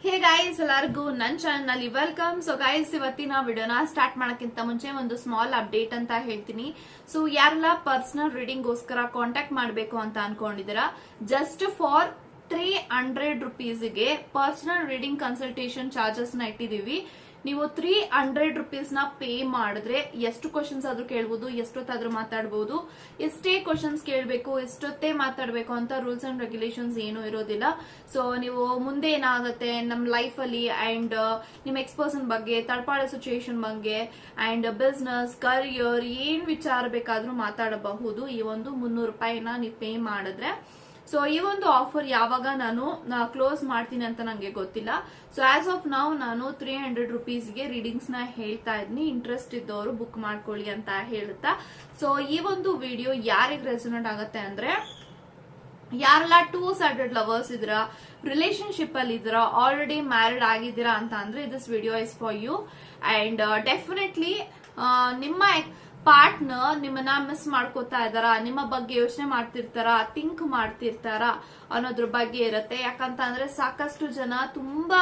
Hey guys, ಎಲ್ಲರಿಗೂ ನನ್ನ channel ನಲ್ಲಿ ವೆಲ್ಕಮ್. ಸೊ ಗೈಸ್, ಇವತ್ತಿನ ವಿಡಿಯೋನ ಸ್ಟಾರ್ಟ್ ಮಾಡಕ್ಕಿಂತ ಮುಂಚೆ ಒಂದು ಸ್ಮಾಲ್ ಅಪ್ಡೇಟ್ ಅಂತ ಹೇಳ್ತೀನಿ. ಸೊ ಯಾರೆಲ್ಲ ಪರ್ಸನಲ್ ರೀಡಿಂಗ್ ಗೋಸ್ಕರ ಕಾಂಟ್ಯಾಕ್ಟ್ ಮಾಡಬೇಕು ಅಂತ ಅನ್ಕೊಂಡಿದ್ದೀರಾ, ಜಸ್ಟ್ ಫಾರ್ 300 ರುಪೀಸ್ಗೆ ಪರ್ಸನಲ್ ರೀಡಿಂಗ್ ಕನ್ಸಲ್ಟೇಷನ್ ಚಾರ್ಜಸ್ ನ ಇಟ್ಟಿದೀವಿ. ನೀವು 300 ರುಪೀಸ್ ನ ಪೇ ಮಾಡಿದ್ರೆ ಎಷ್ಟು ಕ್ವಶನ್ಸ್ ಆದ್ರೂ ಕೇಳ್ಬೋದು, ಎಷ್ಟೊತ್ತಾದ್ರೂ ಮಾತಾಡಬಹುದು, ಎಷ್ಟೇ ಕ್ವಶನ್ಸ್ ಕೇಳಬೇಕು, ಎಷ್ಟೊತ್ತೇ ಮಾತಾಡಬೇಕು ಅಂತ ರೂಲ್ಸ್ ಅಂಡ್ ರೆಗ್ಯುಲೇಷನ್ಸ್ ಏನು ಇರೋದಿಲ್ಲ. ಸೊ ನೀವು ಮುಂದೆ ಏನಾಗುತ್ತೆ ನಮ್ಮ ಲೈಫ್ ಅಲ್ಲಿ ಅಂಡ್ ನಿಮ್ಮ ಎಕ್ಸ್ಪರ್ಸನ್ ಬಗ್ಗೆ, ತಡಪಾಡ ಸಿಚುಯೇಷನ್ ಬಗ್ಗೆ ಅಂಡ್ ಬಿಸ್ನೆಸ್, ಕರಿಯರ್ ಏನ್ ವಿಚಾರ ಬೇಕಾದ್ರೂ ಮಾತಾಡಬಹುದು ಈ ಒಂದು 300 ರೂಪಾಯಿನ ನೀವು ಪೇ ಮಾಡಿದ್ರೆ. ಸೊ ಈ ಒಂದು ಆಫರ್ ಯಾವಾಗ ನಾನು ಕ್ಲೋಸ್ ಮಾಡ್ತೀನಿ ಅಂತ ನಂಗೆ ಗೊತ್ತಿಲ್ಲ. ಸೊ ಆಸ್ ಆಫ್ ನಾವು ನಾನು 300 ರುಪೀಸ್ಗೆ ರೀಡಿಂಗ್ಸ್ ನ ಹೇಳ್ತಾ ಇದ್ದೀನಿ. ಇಂಟ್ರೆಸ್ಟ್ ಇದ್ದವರು ಬುಕ್ ಮಾಡ್ಕೊಳ್ಳಿ ಅಂತ ಹೇಳುತ್ತಾ, ಸೊ ಈ ಒಂದು ವಿಡಿಯೋ ಯಾರಿಗೆ ರೆಸೊನೇಟ್ ಆಗುತ್ತೆ ಅಂದ್ರೆ, ಯಾರೆಲ್ಲ 2 ಸೈಡೆಡ್ ಲವರ್ಸ್ ಇದ್ದೀರಾ, ರಿಲೇಶನ್ಶಿಪ್ ಅಲ್ಲಿ ಇದ್ದೀರಾ, ಆಲ್ರೆಡಿ ಮ್ಯಾರಿಡ್ ಆಗಿದ್ದೀರಾ ಅಂತ ಅಂದ್ರೆ this video is for you. And definitely ನಿಮ್ಮ ಪಾರ್ಟ್ನರ್ ನಿಮ್ಮನ್ನ ಮಿಸ್ ಮಾಡ್ಕೋತಾ ಇದಾರಾ, ನಿಮ್ಮ ಬಗ್ಗೆ ಯೋಚನೆ ಮಾಡ್ತಿರ್ತಾರಾ, ಥಿಂಕ್ ಮಾಡ್ತಿರ್ತಾರಾ ಅನ್ನೋದ್ರ ಬಗ್ಗೆ ಇರುತ್ತೆ. ಯಾಕಂತಂದ್ರೆ ಸಾಕಷ್ಟು ಜನ ತುಂಬಾ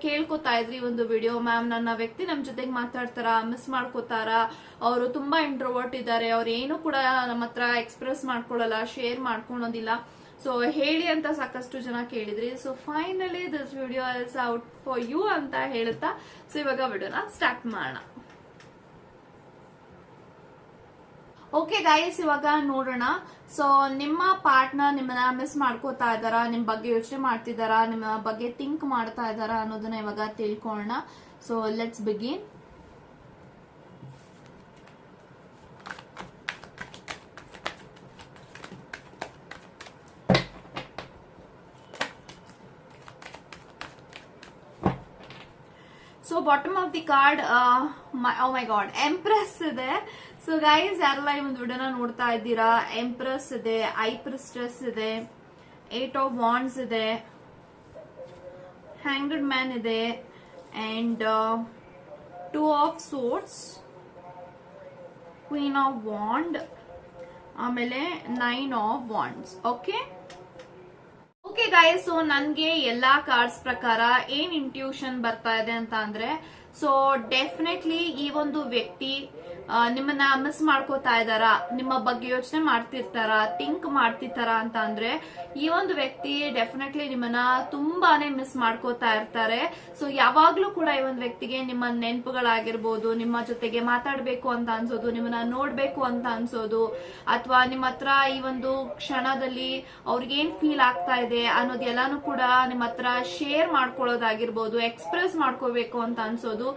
ಕೇಳ್ಕೊತಾ ಇದ್ರಿ ಒಂದು ವಿಡಿಯೋ, ಮ್ಯಾಮ್ ನನ್ನ ವ್ಯಕ್ತಿ ನಮ್ ಜೊತೆಗೆ ಮಾತಾಡ್ತಾರ, ಮಿಸ್ ಮಾಡ್ಕೋತಾರ, ಅವರು ತುಂಬಾ ಇಂಟ್ರೋವರ್ಟ್ ಇದ್ದಾರೆ, ಅವ್ರು ಏನು ಕೂಡ ನಮ್ಮ ಹತ್ರ ಎಕ್ಸ್ಪ್ರೆಸ್ ಮಾಡ್ಕೊಳ್ಳಲ್ಲ, ಶೇರ್ ಮಾಡ್ಕೊಳೋದಿಲ್ಲ, ಸೊ ಹೇಳಿ ಅಂತ ಸಾಕಷ್ಟು ಜನ ಕೇಳಿದ್ರಿ. So finally this video is out for you ಅಂತ ಹೇಳುತ್ತಾ, ಸೊ ಇವಾಗ ವಿಡಿಯೋನ ಸ್ಟಾರ್ಟ್ ಮಾಡೋಣ. ಓಕೆ ಗೈಸ್, ಇವಾಗ ನೋಡೋಣ. ಸೊ ನಿಮ್ಮ ಪಾರ್ಟ್ನರ್ ನಿಮ್ಮನ್ನ ಮಿಸ್ ಮಾಡ್ಕೋತಾ ಇದಾರಾ, ನಿಮ್ ಬಗ್ಗೆ ಯೋಚನೆ ಮಾಡ್ತಿದಾರಾ, ನಿಮ್ಮ ಬಗ್ಗೆ ಥಿಂಕ್ ಮಾಡ್ತಾ ಇದಾರಾ ಅನ್ನೋದನ್ನ ಇವಾಗ ತಿಳ್ಕೊಳ್ಳೋಣ. So let's begin. So bottom of the card, oh my god, empress ಇದೆ. ಸೊ ಗೈಸ್, ಯಾರೆಲ್ಲ ಈ ಒಂದು ವಿಡಿಯೋನ ನೋಡ್ತಾ ಇದ್ದೀರಾ, ಎಂಪ್ರೆಸ್ ಇದೆ, ಐ ಪ್ರಿಸ್ಟೆಸ್ ಇದೆ, 8 ಆಫ್ ವಾಂಡ್ಸ್ ಇದೆ, ಹ್ಯಾಂಗ್ಡ್ ಮ್ಯಾನ್ ಇದೆ, and 2 of swords, queen of wand, ಆಮೇಲೆ 9 of wands. Okay okay guys, so ನನ್ಗೆ ಎಲ್ಲಾ ಕಾರ್ಡ್ಸ್ ಪ್ರಕಾರ ಏನ್ ಇಂಟ್ಯೂಷನ್ ಬರ್ತಾ ಇದೆ ಅಂತ ಅಂದ್ರೆ, ಸೊ ಡೆಫಿನೆಟ್ಲಿ ಈ ಒಂದು ವ್ಯಕ್ತಿ ನಿಮ್ಮನ್ನ ಮಿಸ್ ಮಾಡ್ಕೋತಾ ಇದಾರ, ನಿಮ್ಮ ಬಗ್ಗೆ ಯೋಚನೆ ಮಾಡ್ತಿರ್ತಾರ, ಥಿಂಕ್ ಮಾಡ್ತಿರ್ತಾರ ಅಂತ ಅಂದ್ರೆ ಈ ಒಂದು ವ್ಯಕ್ತಿ ಡೆಫಿನೆಟ್ಲಿ ನಿಮ್ಮನ್ನ ತುಂಬಾನೇ ಮಿಸ್ ಮಾಡ್ಕೋತಾ ಇರ್ತಾರೆ. ಸೊ ಯಾವಾಗ್ಲೂ ಕೂಡ ಈ ಒಂದು ವ್ಯಕ್ತಿಗೆ ನಿಮ್ಮ ನೆನಪುಗಳಾಗಿರ್ಬೋದು, ನಿಮ್ಮ ಜೊತೆಗೆ ಮಾತಾಡ್ಬೇಕು ಅಂತ ಅನ್ಸೋದು, ನಿಮ್ಮನ್ನ ನೋಡ್ಬೇಕು ಅಂತ ಅನ್ಸೋದು, ಅಥವಾ ನಿಮ್ಮ ಹತ್ರ ಈ ಒಂದು ಕ್ಷಣದಲ್ಲಿ ಅವ್ರಿಗೇನ್ ಫೀಲ್ ಆಗ್ತಾ ಇದೆ ಅನ್ನೋದೆಲ್ಲಾನು ಕೂಡ ನಿಮ್ಮ ಹತ್ರ ಶೇರ್ ಮಾಡ್ಕೊಳ್ಳೋದಾಗಿರ್ಬೋದು, ಎಕ್ಸ್ಪ್ರೆಸ್ ಮಾಡ್ಕೋಬೇಕು ಅಂತ ಅನ್ಸೋದು,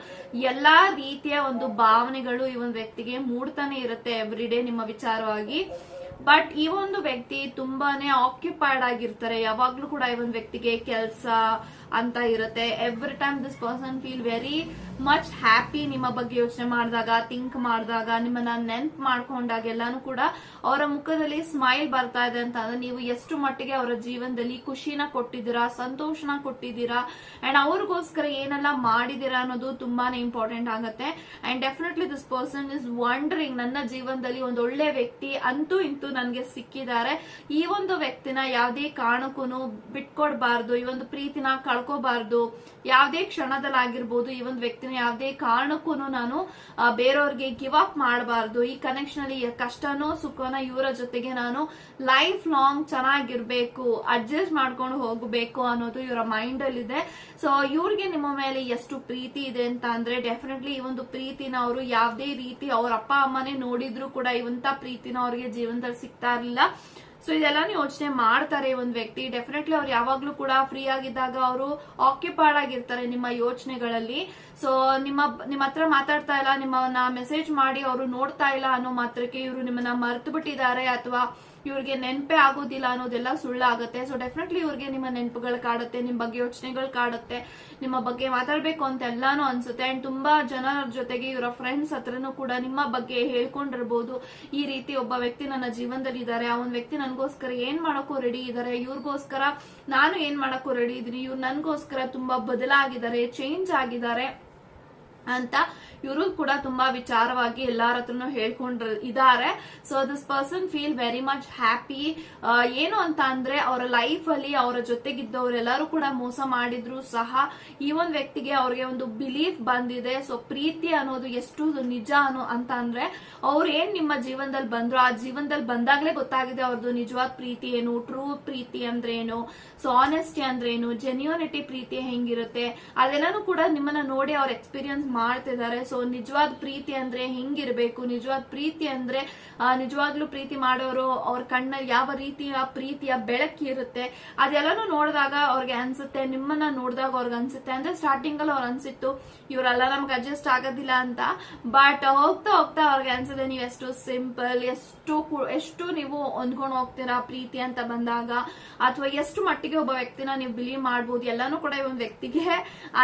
ಎಲ್ಲಾ ರೀತಿಯ ಒಂದು ಭಾವನೆಗಳು ಈ ಒಂದು ವ್ಯಕ್ತಿಗೆ ಮೂಡ್ತಾನೆ ಇರುತ್ತೆ ಎವ್ರಿ ಡೇ ನಿಮ್ಮ ವಿಚಾರವಾಗಿ. ಬಟ್ ಈ ಒಂದು ವ್ಯಕ್ತಿ ತುಂಬಾನೇ ಆಕ್ಯುಪೈಡ್ ಆಗಿರ್ತಾರೆ, ಯಾವಾಗ್ಲೂ ಕೂಡ ಈ ಒಂದು ವ್ಯಕ್ತಿಗೆ ಕೆಲಸ ಅಂತ ಇರುತ್ತೆ. Every time this person feel very much happy. ನಿಮ್ಮ ಬಗ್ಗೆ ಯೋಚನೆ ಮಾಡಿದಾಗ, ಥಿಂಕ್ ಮಾಡಿದಾಗ, ನಿಮ್ಮನ್ನ ನೆನ್ಪ್ ಮಾಡ್ಕೊಂಡಾಗ ಎಲ್ಲಾನು ಕೂಡ ಅವರ ಮುಖದಲ್ಲಿ ಸ್ಮೈಲ್ ಬರ್ತಾ ಇದೆ ಅಂತ ಅಂದ್ರೆ ನೀವು ಎಷ್ಟು ಮಟ್ಟಿಗೆ ಅವರ ಜೀವನದಲ್ಲಿ ಖುಷಿನ ಕೊಟ್ಟಿದ್ದೀರಾ, ಸಂತೋಷನ ಕೊಟ್ಟಿದ್ದೀರಾ, ಅಂಡ್ ಅವ್ರಿಗೋಸ್ಕರ ಏನೆಲ್ಲ ಮಾಡಿದೀರಾ ಅನ್ನೋದು ತುಂಬಾನೇ ಇಂಪಾರ್ಟೆಂಟ್ ಆಗುತ್ತೆ. And definitely this person is wandering, ನನ್ನ ಜೀವನದಲ್ಲಿ ಒಂದು ಒಳ್ಳೆ ವ್ಯಕ್ತಿ ಅಂತೂ ಇಂತೂ ನನ್ಗೆ ಸಿಕ್ಕಿದ್ದಾರೆ, ಈ ಒಂದು ವ್ಯಕ್ತಿನ ಯಾವುದೇ ಕಾರಣಕ್ಕೂ ಬಿಟ್ಕೊಡ್ಬಾರ್ದು, ಈ ಒಂದು ಪ್ರೀತಿನ ಕಳ್ಕೋಬಾರ್ದು, ಯಾವುದೇ ಕ್ಷಣದಲ್ಲಾಗಿರ್ಬೋದು ಈ ಒಂದು ವ್ಯಕ್ತಿನ ಯಾವುದೇ ಕಾರಣಕ್ಕೂ ನಾನು ಬೇರೆಯವ್ರಿಗೆ ಗಿವ್ ಅಪ್ ಮಾಡಬಾರ್ದು, ಈ ಕನೆಕ್ಷನ್ ಅಲ್ಲಿ ಕಷ್ಟನೋ ಸುಖನೋ ಇವರ ಜೊತೆಗೆ ನಾನು ಲೈಫ್ ಲಾಂಗ್ ಚೆನ್ನಾಗಿರ್ಬೇಕು, ಅಡ್ಜಸ್ಟ್ ಮಾಡ್ಕೊಂಡು ಹೋಗಬೇಕು ಅನ್ನೋದು ಇವರ ಮೈಂಡ್ ಅಲ್ಲಿ ಇದೆ. ಸೊ ಇವ್ರಿಗೆ ನಿಮ್ಮ ಮೇಲೆ ಎಷ್ಟು ಪ್ರೀತಿ ಇದೆ ಅಂತ ಅಂದ್ರೆ ಡೆಫಿನೆಟ್ಲಿ ಈ ಒಂದು ಪ್ರೀತಿನ ಅವರು ಯಾವುದೇ ರೀತಿ ಅವ್ರ ಅಪ್ಪ ಅಮ್ಮನೇ ನೋಡಿದ್ರು ಕೂಡ ಇವಂತ ಪ್ರೀತಿನ ಅವ್ರಿಗೆ ಜೀವನದಲ್ಲಿ ಸಿಗ್ತಾ ಇರಲಿಲ್ಲ. ಸೊ ಇದೆಲ್ಲಾನು ಯೋಚನೆ ಮಾಡ್ತಾರೆ ಈ ಒಂದು ವ್ಯಕ್ತಿ. ಡೆಫಿನೆಟ್ಲಿ ಅವ್ರು ಯಾವಾಗ್ಲೂ ಕೂಡ ಫ್ರೀ ಆಗಿದ್ದಾಗ ಅವರು ಆಕ್ಯುಪೈಡ್ ಆಗಿರ್ತಾರೆ ನಿಮ್ಮ ಯೋಚನೆಗಳಲ್ಲಿ. ಸೊ ನಿಮ್ಮ ಹತ್ರ ಮಾತಾಡ್ತಾ ಇಲ್ಲ, ನಿಮ್ಮನ್ನ ಮೆಸೇಜ್ ಮಾಡಿ ಅವರು ನೋಡ್ತಾ ಇಲ್ಲ ಅನ್ನೋ ಮಾತ್ರಕ್ಕೆ ಇವರು ನಿಮ್ಮನ್ನ ಮರ್ತು ಬಿಟ್ಟಿದ್ದಾರೆ ಅಥವಾ ಇವ್ರಿಗೆ ನೆನಪೇ ಆಗೋದಿಲ್ಲ ಅನ್ನೋದೆಲ್ಲ ಸುಳ್ಳಾಗುತ್ತೆ. ಸೊ ಡೆಫಿನೆಟ್ಲಿ ಇವ್ರಿಗೆ ನಿಮ್ಮ ನೆನಪುಗಳು ಕಾಡುತ್ತೆ, ನಿಮ್ ಬಗ್ಗೆ ಯೋಚನೆಗಳು ಕಾಡುತ್ತೆ, ನಿಮ್ಮ ಬಗ್ಗೆ ಮಾತಾಡ್ಬೇಕು ಅಂತ ಎಲ್ಲಾನು ಅನ್ಸುತ್ತೆ. ಅಂಡ್ ತುಂಬಾ ಜನರ ಜೊತೆಗೆ ಇವರ ಫ್ರೆಂಡ್ಸ್ ಹತ್ರನೂ ಕೂಡ ನಿಮ್ಮ ಬಗ್ಗೆ ಹೇಳ್ಕೊಂಡಿರ್ಬೋದು, ಈ ರೀತಿ ಒಬ್ಬ ವ್ಯಕ್ತಿ ನನ್ನ ಜೀವನದಲ್ಲಿ ಇದ್ದಾರೆ, ಆ ಒಂದು ವ್ಯಕ್ತಿ ನನ್ಗೋಸ್ಕರ ಏನ್ ಮಾಡಕ್ಕೂ ರೆಡಿ ಇದ್ದಾರೆ, ಇವ್ರಿಗೋಸ್ಕರ ನಾನು ಏನ್ ಮಾಡಕ್ಕೂ ರೆಡಿ ಇದೀನಿ, ಇವ್ರು ನನ್ಗೋಸ್ಕರ ತುಂಬಾ ಬದಲಾಗಿದ್ದಾರೆ, ಚೇಂಜ್ ಆಗಿದ್ದಾರೆ ಅಂತ ಇವರು ಕೂಡ ತುಂಬಾ ವಿಚಾರವಾಗಿ ಎಲ್ಲಾರ ಹತ್ರನು ಹೇಳ್ಕೊಂಡ್ರ ಇದಾರೆ. So this person feel very much happy. ಏನು ಅಂತ ಅಂದ್ರೆ ಅವರ ಲೈಫ್ ಅಲ್ಲಿ ಅವರ ಜೊತೆಗಿದ್ದವರೆಲ್ಲರೂ ಕೂಡ ಮೋಸ ಮಾಡಿದ್ರು ಸಹ ಈ ಒಂದು ವ್ಯಕ್ತಿಗೆ ಅವ್ರಿಗೆ ಒಂದು ಬಿಲೀಫ್ ಬಂದಿದೆ. ಸೊ ಪ್ರೀತಿ ಅನ್ನೋದು ಎಷ್ಟು ನಿಜ ಅಂತ ಅಂದ್ರೆ ಅವ್ರು ಏನ್ ನಿಮ್ಮ ಜೀವನದಲ್ಲಿ ಬಂದ್ರು ಆ ಜೀವನದಲ್ಲಿ ಬಂದಾಗ್ಲೇ ಗೊತ್ತಾಗಿದೆ ಅವ್ರದ್ದು ನಿಜವಾದ ಪ್ರೀತಿ ಏನು, ಟ್ರೂ ಪ್ರೀತಿ ಅಂದ್ರೆ ಏನು, ಸೊ ಆನೆಸ್ಟಿ ಅಂದ್ರೆ ಏನು, ಜೆನ್ಯೂನಿಟಿ ಪ್ರೀತಿ ಹೆಂಗಿರುತ್ತೆ ಅದೆಲ್ಲಾನು ಕೂಡ ನಿಮ್ಮನ್ನ ನೋಡಿ ಅವ್ರ ಎಕ್ಸ್ಪೀರಿಯನ್ಸ್ ಮಾಡ್ತಿದ್ದಾರೆ. ಸೊ ನಿಜವಾದ ಪ್ರೀತಿ ಅಂದ್ರೆ ಹೆಂಗಿರ್ಬೇಕು, ನಿಜವಾದ ಪ್ರೀತಿ ಅಂದ್ರೆ ನಿಜವಾಗ್ಲೂ ಪ್ರೀತಿ ಮಾಡೋರು ಅವ್ರ ಕಣ್ಣಲ್ಲಿ ಯಾವ ರೀತಿಯ ಪ್ರೀತಿಯ ಬೆಳಕಿರುತ್ತೆ ಅದೆಲ್ಲಾನು ನೋಡಿದಾಗ ಅವ್ರಿಗೆ ಅನ್ಸುತ್ತೆ, ನಿಮ್ಮನ್ನ ನೋಡಿದಾಗ ಅವ್ರಿಗೆ ಅನ್ಸುತ್ತೆ. ಅಂದ್ರೆ ಸ್ಟಾರ್ಟಿಂಗ್ ಅಲ್ಲಿ ಅವ್ರು ಅನ್ಸಿತ್ತು ಇವರೆಲ್ಲ ನಮ್ಗೆ ಅಡ್ಜಸ್ಟ್ ಆಗೋದಿಲ್ಲ ಅಂತ, ಬಟ್ ಹೋಗ್ತಾ ಹೋಗ್ತಾ ಅವ್ರಿಗೆ ಅನ್ಸುತ್ತೆ ನೀವು ಎಷ್ಟು ಸಿಂಪಲ್, ಎಷ್ಟು ನೀವು ಹೊಂದ್ಕೊಂಡು ಹೋಗ್ತೀರಾ ಪ್ರೀತಿ ಅಂತ ಬಂದಾಗ, ಅಥವಾ ಎಷ್ಟು ಮಟ್ಟಿಗೆ ಒಬ್ಬ ವ್ಯಕ್ತಿನ ನೀವು ಬಿಲೀವ್ ಮಾಡ್ಬೋದು ಎಲ್ಲಾನು ಕೂಡ ಈ ಒಂದು ವ್ಯಕ್ತಿಗೆ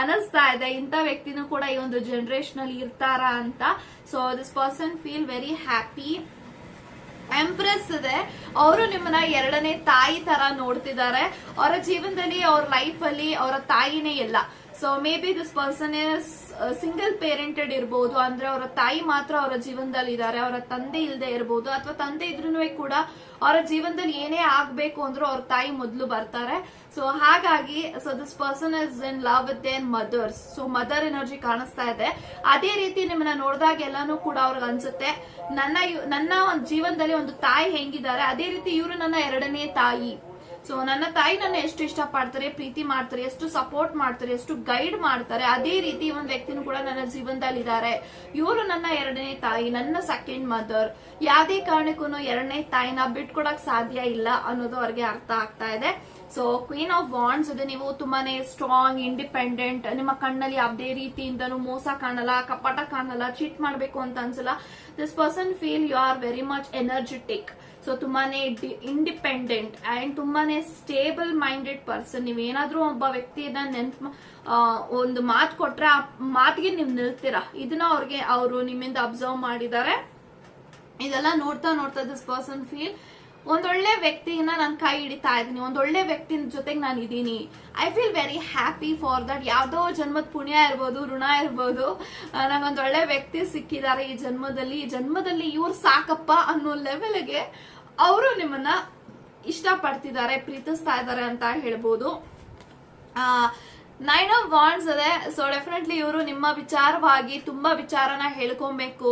ಅನಿಸ್ತಾ ಇದೆ. ಇಂಥ ವ್ಯಕ್ತಿನೂ ಕೂಡ ಈ ಒಂದು ಜನರೇಷನ್ ಅಲ್ಲಿ ಇರ್ತಾರ ಅಂತ. So this person feel very happy. Empress ಇದೆ, ಅವರು ನಿಮ್ಮನ್ನ ಎರಡನೇ ತಾಯಿ ತರ ನೋಡ್ತಿದ್ದಾರೆ. ಅವರ ಜೀವನದಲ್ಲಿ ಅವ್ರ ಲೈಫ್ ಅಲ್ಲಿ ಅವರ ತಾಯಿನೇ ಇಲ್ಲ. So may be this person is single parented ಇರಬಹುದು, ಅಂದ್ರೆ ಅವರ ತಾಯಿ ಮಾತ್ರ ಅವರ ಜೀವನದಲ್ಲಿ ಇದ್ದಾರೆ, ಅವರ ತಂದೆ ಇಲ್ಲದೆ ಇರಬಹುದು, ಅಥವಾ ತಂದೆ ಇದ್ರೂ ಕೂಡ ಅವರ ಜೀವನದಲ್ಲಿ ಏನೇ ಆಗ್ಬೇಕು ಅಂದ್ರೂ ಅವ್ರ ತಾಯಿ ಮೊದಲು ಬರ್ತಾರೆ. ಸೊ ಹಾಗಾಗಿ so this person is in love with their mothers. So mother energy ಕಾಣಿಸ್ತಾ ಇದೆ. ಅದೇ ರೀತಿ ನಿಮ್ಮನ್ನ ನೋಡಿದಾಗ ಎಲ್ಲಾನು ಕೂಡ ಅವ್ರಿಗೆ ಅನ್ಸುತ್ತೆ ನನ್ನ ಒಂದು ಜೀವನದಲ್ಲಿ ಒಂದು ತಾಯಿ ಹೆಂಗಿದ್ದಾರೆ ಅದೇ ರೀತಿ ಇವರು ನನ್ನ ಎರಡನೇ ತಾಯಿ. ಸೊ ನನ್ನ ತಾಯಿ ನನ್ನ ಎಷ್ಟು ಇಷ್ಟಪಡ್ತಾರೆ, ಪ್ರೀತಿ ಮಾಡ್ತಾರೆ, ಎಷ್ಟು ಸಪೋರ್ಟ್ ಮಾಡ್ತಾರೆ, ಎಷ್ಟು ಗೈಡ್ ಮಾಡ್ತಾರೆ, ಅದೇ ರೀತಿ ಒಂದು ವ್ಯಕ್ತಿನೂ ಕೂಡ ನನ್ನ ಜೀವನದಲ್ಲಿ ಇದ್ದಾರೆ. ಇವರು ನನ್ನ ಎರಡನೇ ತಾಯಿ, ನನ್ನ ಸೆಕೆಂಡ್ ಮದರ್. ಯಾವುದೇ ಕಾರಣಕ್ಕೂ ಎರಡನೇ ತಾಯಿನ ಬಿಟ್ಕೊಡಕ್ ಸಾಧ್ಯ ಇಲ್ಲ ಅನ್ನೋದು ಅವ್ರಿಗೆ ಅರ್ಥ ಆಗ್ತಾ ಇದೆ. ಸೊ ಕ್ವೀನ್ ಆಫ್ ವಾಂಡ್ಸ್ ಇದೆ, ನೀವು ತುಂಬಾನೇ ಸ್ಟ್ರಾಂಗ್, ಇಂಡಿಪೆಂಡೆಂಟ್, ನಿಮ್ಮ ಕಣ್ಣಲ್ಲಿ ಯಾವುದೇ ರೀತಿಯಿಂದನೂ ಮೋಸ ಕಾಣಲ್ಲ, ಕಪಟ ಕಾಣಲ್ಲ, ಚೀಟ್ ಮಾಡ್ಬೇಕು ಅಂತ ಅನ್ಸಲ್ಲ. This person feel you are very much energetic. So ತುಂಬಾನೇ ಇಂಡಿಪೆಂಡೆಂಟ್ ಅಂಡ್ ತುಂಬಾನೇ ಸ್ಟೇಬಲ್ ಮೈಂಡೆಡ್ ಪರ್ಸನ್. ನೀವೇನಾದ್ರೂ ಒಬ್ಬ ವ್ಯಕ್ತಿಯನ್ನ ಒಂದು ಮಾತು ಕೊಟ್ರೆ ಆ ಮಾತಿಗೆ ನೀವು ನಿಲ್ತೀರಾ. ಇದನ್ನ ಅವರು ನಿಮ್ಮಿಂದ ಅಬ್ಸರ್ವ್ ಮಾಡಿದ್ದಾರೆ. ಇದೆಲ್ಲ ನೋಡ್ತಾ ನೋಡ್ತಾ ದಿಸ್ ಪರ್ಸನ್ ಫೀಲ್ ಒಂದೊಳ್ಳೆ ವ್ಯಕ್ತಿನ ನಾನು ಕೈ ಹಿಡಿತಾ ಇದ್ದೀನಿ, ಒಂದೊಳ್ಳೆ ವ್ಯಕ್ತಿ ಜೊತೆಗೆ ನಾನು ಇದ್ದೀನಿ. I feel very happy for that. ಯಾವ್ದೋ ಜನ್ಮದ ಪುಣ್ಯ ಇರ್ಬೋದು, ಋಣ ಇರ್ಬೋದು, ನಂಗೊಂದೊಳ್ಳೆ ವ್ಯಕ್ತಿ ಸಿಕ್ಕಿದ್ದಾರೆ ಈ ಜನ್ಮದಲ್ಲಿ ಇವ್ರು ಸಾಕಪ್ಪ ಅನ್ನೋ ಲೆವೆಲ್ಗೆ ಅವರು ನಿಮ್ಮನ್ನ ಇಷ್ಟಪಡ್ತಿದ್ದಾರೆ, ಪ್ರೀತಿಸ್ತಾ ಇದ್ದಾರೆ ಅಂತ ಹೇಳ್ಬೋದು. ನೈನ್ ಆಫ್ ವಾಂಡ್ಸ್ ಇದೆ. ಸೊ ಡೆಫಿನೆಟ್ಲಿ ಇವರು ನಿಮ್ಮ ವಿಚಾರವಾಗಿ ತುಂಬಾ ವಿಚಾರನ ಹೇಳ್ಕೊಬೇಕು.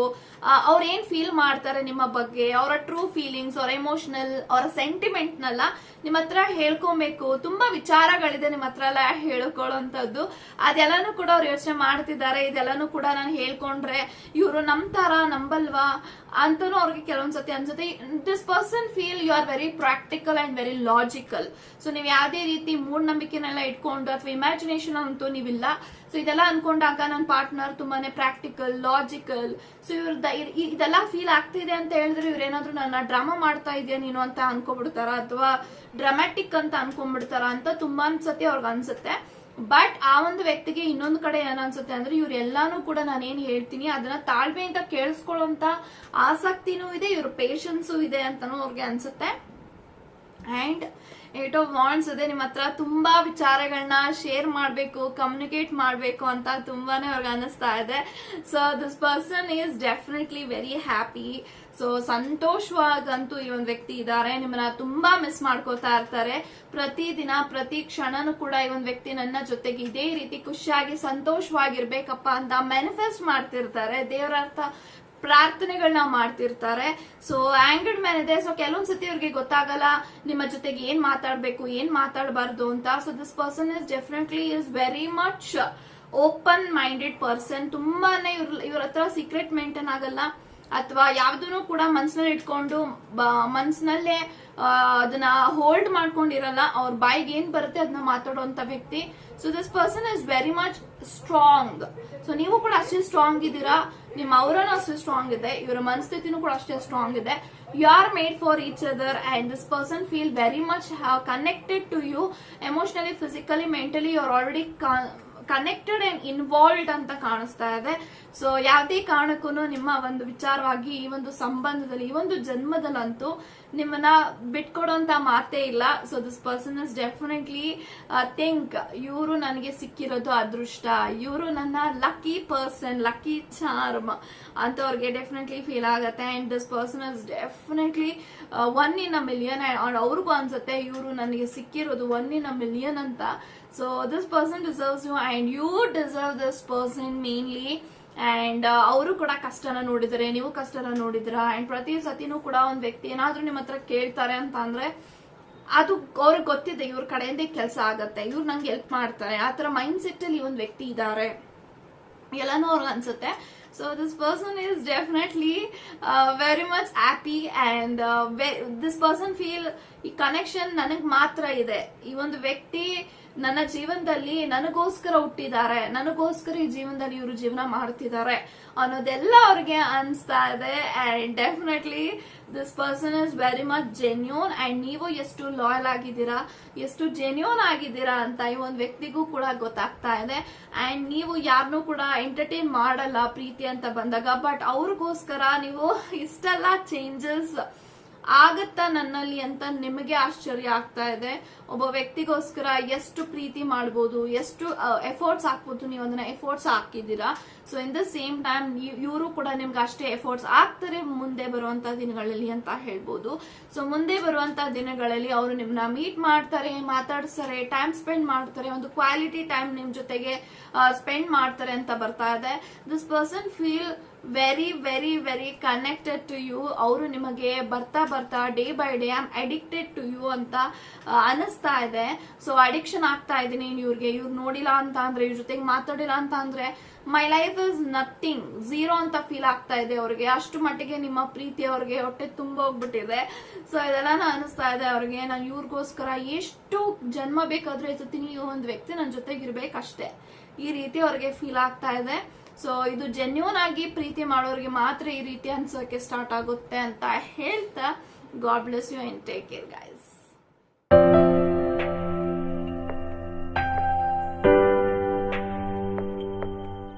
ಅವ್ರ ಏನ್ ಫೀಲ್ ಮಾಡ್ತಾರೆ ನಿಮ್ಮ ಬಗ್ಗೆ, ಅವರ ಟ್ರೂ ಫೀಲಿಂಗ್ಸ್, ಅವರ ಎಮೋಷನಲ್, ಅವರ ಸೆಂಟಿಮೆಂಟ್ ನೆಲ್ಲ ನಿಮ್ಮ ಹತ್ರ ಹೇಳ್ಕೊಬೇಕು. ತುಂಬಾ ವಿಚಾರಗಳಿದೆ ನಿಮ್ಮ ಹತ್ರ ಎಲ್ಲ ಹೇಳ್ಕೊಳ್ಳೋಂಥದ್ದು. ಅದೆಲ್ಲಾನು ಕೂಡ ಅವ್ರು ಯೋಚನೆ ಮಾಡ್ತಿದ್ದಾರೆ. ಇದೆಲ್ಲಾನು ಕೂಡ ನಾನು ಹೇಳ್ಕೊಂಡ್ರೆ ಇವರು ನಂಬಲ್ವಾ ಅಂತಾನು ಅವ್ರಿಗೆ ಕೆಲವೊಂದ್ಸತಿ ಅನ್ಸುತ್ತೆ. This person feel you are very practical and very logical. So ನೀವು ಯಾವುದೇ ರೀತಿ ಮೂಢನಂಬಿಕೆನೆಲ್ಲ ಇಟ್ಕೊಂಡು ಅಥವಾ ಇಮ್ಯಾಜಿನೇಷನ್ ಅಂತೂ ನೀವಿಲ್ಲ. ಸೊ ಇದೆಲ್ಲ ಅನ್ಕೊಂಡಾಗ ನನ್ನ ಪಾರ್ಟ್ನರ್ ತುಂಬಾನೇ ಪ್ರಾಕ್ಟಿಕಲ್, ಲಾಜಿಕಲ್. ಸೊ ಇದೆಲ್ಲ ಫೀಲ್ ಆಗ್ತಿದೆ ಅಂತ ಹೇಳಿದ್ರೆ ಇವ್ರೇನಾದ್ರೂ ನನ್ನ ಡ್ರಾಮಾ ಮಾಡ್ತಾ ಇದೆಯಾ ನೀನು ಅಂತ ಅನ್ಕೊಂಡ್ಬಿಡ್ತಾರ, ಅಥವಾ ಡ್ರಾಮ್ಯಾಟಿಕ್ ಅಂತ ಅನ್ಕೊಂಡ್ಬಿಡ್ತಾರ ಅಂತ ತುಂಬಾ ಸತಿ ಅವ್ರಿಗೆ ಅನ್ಸುತ್ತೆ. ಬಟ್ ಆ ಒಂದು ವ್ಯಕ್ತಿಗೆ ಇನ್ನೊಂದು ಕಡೆ ಏನನ್ಸುತ್ತೆ ಅಂದ್ರೆ ಇವ್ರೆಲ್ಲಾನು ಕೂಡ ನಾನೇನ್ ಹೇಳ್ತೀನಿ ಅದನ್ನ ತಾಳ್ಮೆಯಿಂದ ಕೇಳಿಸ್ಕೊಳ್ಳುವಂತ ಆಸಕ್ತಿನೂ ಇದೆ, ಇವ್ರ ಪೇಷನ್ಸು ಇದೆ ಅಂತಾನು ಅವ್ರಿಗೆ ಅನ್ಸುತ್ತೆ. ಅಂಡ್ 8 ಆಫ್ ವಾಂಡ್ಸ್ ಇದೆ, ನಿಮ್ಮ ಹತ್ರ ತುಂಬಾ ವಿಚಾರಗಳನ್ನ ಶೇರ್ ಮಾಡ್ಬೇಕು, ಕಮ್ಯುನಿಕೇಟ್ ಮಾಡ್ಬೇಕು ಅಂತ ತುಂಬಾನೇ ಅವ್ರಿಗೆ ಅನಿಸ್ತಾ ಇದೆ. So this person is definitely very happy. So ಸಂತೋಷವಾಗಂತೂ ಈ ಒಂದು ವ್ಯಕ್ತಿ ಇದ್ದಾರೆ. ನಿಮ್ಮನ್ನ ತುಂಬಾ ಮಿಸ್ ಮಾಡ್ಕೋತಾ ಇರ್ತಾರೆ. ಪ್ರತಿದಿನ ಪ್ರತಿ ಕ್ಷಣನೂ ಕೂಡ ಈ ಒಂದು ವ್ಯಕ್ತಿ ನನ್ನ ಜೊತೆಗೆ ಇದೇ ರೀತಿ ಖುಷಿಯಾಗಿ ಸಂತೋಷವಾಗಿರ್ಬೇಕಪ್ಪ ಅಂತ ಮ್ಯಾನಿಫೆಸ್ಟ್ ಮಾಡ್ತಿರ್ತಾರೆ. ದೇವರ ಪ್ರಾರ್ಥನೆಗಳನ್ನ ಮಾಡ್ತಿರ್ತಾರೆ. ಸೊ ಆಂಗರ್ಡ್ ಮ್ಯಾನ್ ಇದೆ. ಸೊ ಕೆಲವೊಂದ್ಸತಿ ಅವ್ರಿಗೆ ಗೊತ್ತಾಗಲ್ಲ ನಿಮ್ಮ ಜೊತೆಗೆ ಏನ್ ಮಾತಾಡ್ಬೇಕು, ಏನ್ ಮಾತಾಡಬಾರ್ದು ಅಂತ. So this person is definitely is very much open minded person. ತುಂಬಾನೇ ಇವ್ರ ಹತ್ರ ಸೀಕ್ರೆಟ್ ಮೇಂಟೈನ್ ಆಗಲ್ಲ, ಅಥವಾ ಯಾವ್ದನ್ನು ಕೂಡ ಮನ್ಸಿನಲ್ಲಿ ಇಟ್ಕೊಂಡು ಮನ್ಸಿನಲ್ಲೇ ಅದನ್ನ ಹೋಲ್ಡ್ ಮಾಡ್ಕೊಂಡಿರಲ್ಲ. ಅವ್ರ ಬಾಯಿಗೆ ಏನ್ ಬರುತ್ತೆ ಅದನ್ನ ಮಾತಾಡುವಂತ ವ್ಯಕ್ತಿ. So this person is very much strong. So ನೀವು ಕೂಡ ಅಷ್ಟೇ ಸ್ಟ್ರಾಂಗ್ ಇದ್ದೀರಾ, ನಿಮ್ಮ ಅವರನ್ನು ಅಷ್ಟೇ ಸ್ಟ್ರಾಂಗ್ ಇದೆ, ಇವರ ಮನಸ್ಥಿತಿನೂ ಕೂಡ ಅಷ್ಟೇ ಸ್ಟ್ರಾಂಗ್ ಇದೆ. You are made for each other and this person feel very much connected to you emotionally, physically, mentally. You are already connected and involved ಅಂತ ಕಾಣಿಸ್ತಾ ಇದೆ. ಸೊ ಯಾವುದೇ ಕಾರಣಕ್ಕೂ ನಿಮ್ಮ ಒಂದು ವಿಚಾರವಾಗಿ ಈ ಒಂದು ಸಂಬಂಧದಲ್ಲಿ, ಈ ಒಂದು ಜನ್ಮದಲ್ಲಂತೂ ನಿಮ್ಮನ್ನ ಬಿಟ್ಕೊಡೋಂತ ಮಾತೇ ಇಲ್ಲ. So this person is definitely think ಇವರು ನನಗೆ ಸಿಕ್ಕಿರೋದು ಅದೃಷ್ಟ, ಇವರು ನನ್ನ ಲಕ್ಕಿ ಪರ್ಸನ್, ಲಕ್ಕಿ ಚಾರ್ಮ್ ಅಂತ ಅವ್ರಿಗೆ ಡೆಫಿನೆಟ್ಲಿ ಫೀಲ್ ಆಗತ್ತೆ. And this person is definitely 1 in a million. ಅವ್ರಿಗೂ ಅನ್ಸುತ್ತೆ ಇವರು ನನಗೆ ಸಿಕ್ಕಿರೋದು 1 in a million ಅಂತ. So this person deserves you and you deserve this person mainly. And ಅವರು ಕೂಡ ಕಷ್ಟನ ನೋಡಿದರೆ, ನೀವು ಕಷ್ಟನ ನೋಡಿದಿರಾ. ಅಂಡ್ ಪ್ರತಿ ಸತಿನೂ ಕೂಡ ಒಂದ್ ವ್ಯಕ್ತಿ ಏನಾದ್ರೂ ನಿಮ್ಮ ಹತ್ರ ಕೇಳ್ತಾರೆ ಅಂತ ಅಂದ್ರೆ ಅದು ಅವ್ರಿಗೆ ಗೊತ್ತಿದೆ ಇವ್ರ ಕಡೆಯಿಂದ ಕೆಲಸ ಆಗತ್ತೆ, ಇವ್ರು ನಂಗೆ ಹೆಲ್ಪ್ ಮಾಡ್ತಾರೆ, ಆತರ ಮೈಂಡ್ ಸೆಟ್ ಅಲ್ಲಿ ಒಂದ್ ವ್ಯಕ್ತಿ ಇದ್ದಾರೆ ಎಲ್ಲಾನು ಅವ್ರಿಗೆ ಅನ್ಸುತ್ತೆ. So this person is definitely very much happy and this person feel ಈ ಕನೆಕ್ಷನ್ ನನಗ್ ಮಾತ್ರ ಇದೆ, ಈ ಒಂದು ವ್ಯಕ್ತಿ ನನ್ನ ಜೀವನದಲ್ಲಿ ನನಗೋಸ್ಕರ ಹುಟ್ಟಿದ್ದಾರೆ, ನನಗೋಸ್ಕರ ಈ ಜೀವನದಲ್ಲಿ ಇವರು ಜೀವನ ಮಾಡ್ತಿದ್ದಾರೆ ಅನ್ನೋದೆಲ್ಲ ಅವ್ರಿಗೆ ಅನ್ಸ್ತಾ ಇದೆ. And definitely this person is very much genuine. And ನೀವು ಎಷ್ಟು ಲಾಯಲ್ ಆಗಿದ್ದೀರಾ, ಎಷ್ಟು ಜೆನ್ಯೂನ್ ಆಗಿದ್ದೀರಾ ಅಂತ ಈ ಒಂದು ವ್ಯಕ್ತಿಗೂ ಕೂಡ ಗೊತ್ತಾಗ್ತಾ ಇದೆ. ಅಂಡ್ ನೀವು ಯಾರನ್ನೂ ಕೂಡ ಎಂಟರ್ಟೈನ್ ಮಾಡಲ್ಲ ಪ್ರೀತಿ ಅಂತ ಬಂದಾಗ, ಬಟ್ ಅವ್ರಿಗೋಸ್ಕರ ನೀವು ಇಷ್ಟೆಲ್ಲ ಚೇಂಜಸ್ ಆಗತ್ತಾ ನನ್ನಲ್ಲಿ ಅಂತ ನಿಮಗೆ ಆಶ್ಚರ್ಯ ಆಗ್ತಾ ಇದೆ. ಒಬ್ಬ ವ್ಯಕ್ತಿಗೋಸ್ಕರ ಎಷ್ಟು ಪ್ರೀತಿ ಮಾಡ್ಬೋದು, ಎಷ್ಟು ಎಫರ್ಟ್ಸ್ ಹಾಕ್ಬೋದು, ನೀವು ಅದನ್ನ ಎಫರ್ಟ್ಸ್ ಹಾಕಿದ್ದೀರಾ. So in the same time ಇವರು ಕೂಡ ನಿಮ್ಗೆ ಅಷ್ಟೇ ಎಫರ್ಟ್ಸ್ ಆಗ್ತಾರೆ ಮುಂದೆ ಬರುವಂತ ದಿನಗಳಲ್ಲಿ ಅಂತ ಹೇಳ್ಬೋದು. ಸೊ ಮುಂದೆ ಬರುವಂತ ದಿನಗಳಲ್ಲಿ ಅವರು ನಿಮ್ನ ಮೀಟ್ ಮಾಡ್ತಾರೆ, ಮಾತಾಡ್ತಾರೆ, ಟೈಮ್ ಸ್ಪೆಂಡ್ ಮಾಡ್ತಾರೆ, ಒಂದು ಕ್ವಾಲಿಟಿ ಟೈಮ್ ನಿಮ್ ಜೊತೆಗೆ ಸ್ಪೆಂಡ್ ಮಾಡ್ತಾರೆ ಅಂತ ಬರ್ತಾ ಇದೆ. This person feel very very very connected to you. ಅವರು ನಿಮಗೆ ಬರ್ತಾ ಬರ್ತಾ day by day I am addicted to you ಅಂತ ಅನಿಸ್ತಾ ಇದೆ. ಸೊ ಅಡಿಕ್ಷನ್ ಆಗ್ತಾ ಇದ್ದೀನಿ ಇವ್ರಿಗೆ, ಇವ್ರು ನೋಡಿಲ್ಲ ಅಂತ ಅಂದ್ರೆ, ಇವ್ರ ಜೊತೆಗೆ ಮಾತಾಡಿಲ್ಲ ಅಂತ ಅಂದ್ರೆ my life is nothing, zero ಅಂತ ಫೀಲ್ ಆಗ್ತಾ ಇದೆ ಅವ್ರಿಗೆ. ಅಷ್ಟು ಮಟ್ಟಿಗೆ ನಿಮ್ಮ ಪ್ರೀತಿ ಅವ್ರಿಗೆ ಹೊಟ್ಟೆ ತುಂಬ ಹೋಗ್ಬಿಟ್ಟಿದೆ. ಸೊ ಇದೆಲ್ಲ ಅನಿಸ್ತಾ ಇದೆ ಅವ್ರಿಗೆ, ನಾನು ಇವ್ರಿಗೋಸ್ಕರ ಎಷ್ಟು ಜನ್ಮ ಬೇಕಾದ್ರೂ ಎತ್ತೀನಿ, ಈ ಒಂದು ವ್ಯಕ್ತಿ ನನ್ನ ಜೊತೆಗೆ ಇರ್ಬೇಕಷ್ಟೇ, ಈ ರೀತಿ ಅವ್ರಿಗೆ ಫೀಲ್ ಆಗ್ತಾ ಇದೆ. ಸೊ ಇದು ಜೆನ್ಯೂನ್ ಆಗಿ ಪ್ರೀತಿ ಮಾಡೋರಿಗೆ ಮಾತ್ರ ಈ ರೀತಿ ಅನ್ಸೋಕೆ ಸ್ಟಾರ್ಟ್ ಆಗುತ್ತೆ ಅಂತ ಹೇಳ್ತಾ, god bless you and take care guys.